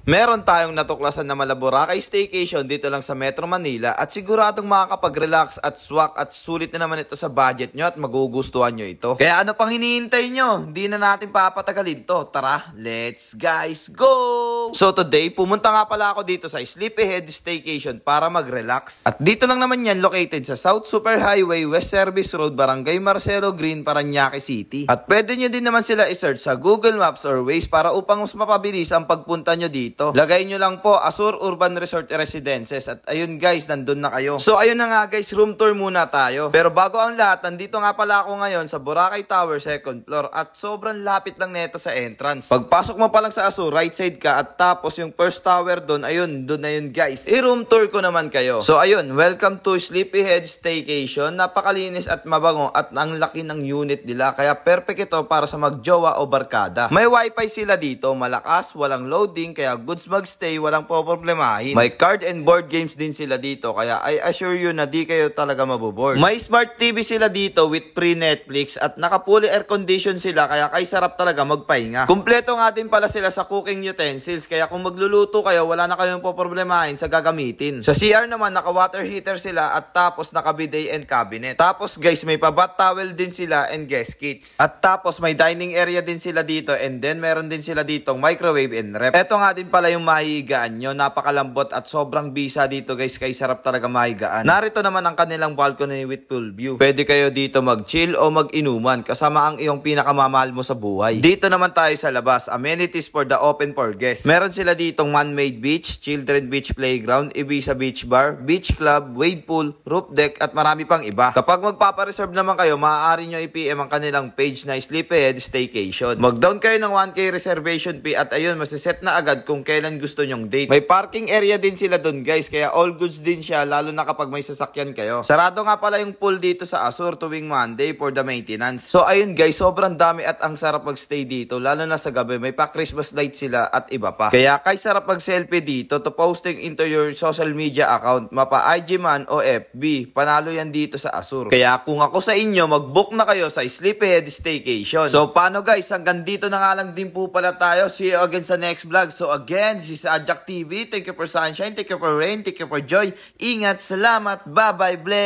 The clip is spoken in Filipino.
Meron tayong natuklasan na Boracay staycation dito lang sa Metro Manila at siguradong makakapag-relax at swak at sulit na naman ito sa budget nyo at magugustuhan nyo ito. Kaya ano pang hinihintay nyo? Hindi na natin papatagalin to. Tara, let's guys go! So today, pumunta nga pala ako dito sa Sleepyhead Staycation para mag-relax. At dito lang naman yan located sa South Super Highway, West Service Road, Barangay Marcelo Green, Parañaque City. At pwede nyo din naman sila i-search sa Google Maps or Waze para upang mas mapabilis ang pagpunta nyo dito. Lagay nyo lang po Azur Urban Resort Residences at ayun guys, nandun na kayo. So ayun na nga guys, room tour muna tayo. Pero bago ang lahat, nandito nga pala ako ngayon sa Boracay Tower 2nd floor at sobrang lapit lang neto sa entrance. Pagpasok mo pa lang sa Azur, right side ka at tapos yung first tower doon, ayun, doon na yun guys. I-room tour ko naman kayo. So ayun, welcome to Sleepyhead Staycation. Napakalinis at mabango at ang laki ng unit nila kaya perfect ito para sa magjowa o barkada. May wifi sila dito, malakas, walang loading kaya goods magstay, walang poproblemahin. May card and board games din sila dito kaya I assure you na di kayo talaga maboboard. May smart TV sila dito with pre-Netflix at naka-fully air condition sila kaya kay sarap talaga magpahinga. Kumpleto nga din pala sila sa cooking utensils kaya kung magluluto kayo wala na kayong poproblemahin sa gagamitin. Sa CR naman naka-water heater sila at tapos naka-bidet and cabinet. Tapos guys may pa-bath towel din sila and guest kits. At tapos may dining area din sila dito and then meron din sila ditong microwave and ref. Ito nga din pala yung mahihigaan nyo. Napakalambot at sobrang bisa dito guys. Kaya sarap talaga mahigaan. Narito naman ang kanilang balcony with pool view. Pwede kayo dito mag-chill o mag-inuman kasama ang iyong pinakamamahal mo sa buhay. Dito naman tayo sa labas. Amenities for the open for guests. Meron sila ditong man-made beach, children beach playground, Ibiza beach bar, beach club, wave pool, roof deck at marami pang iba. Kapag magpapareserve naman kayo, maaari nyo i-PM ang kanilang page na Sleepyhead Staycation. Mag-down kayo ng 1K reservation fee at ayun, masiset na agad kung kailan gusto nyong date. May parking area din sila dun guys, kaya all goods din siya lalo na kapag may sasakyan kayo. Sarado nga pala yung pool dito sa Azur tuwing Monday for the maintenance. So ayun guys, sobrang dami at ang sarap magstay dito lalo na sa gabi. May pa Christmas light sila at iba pa. Kaya kay sarap mag-selfie dito to posting into your social media account, mapa IG man o FB. Panalo yan dito sa Azur. Kaya kung ako sa inyo, mag-book na kayo sa Sleepyhead Staycation. So paano guys, hanggang dito na nga lang din po pala tayo. See you again sa next vlog. So again, this is Ajak TV. Thank you for sunshine, thank you for rain, thank you for joy. Ingat, salamat, bye-bye, bless!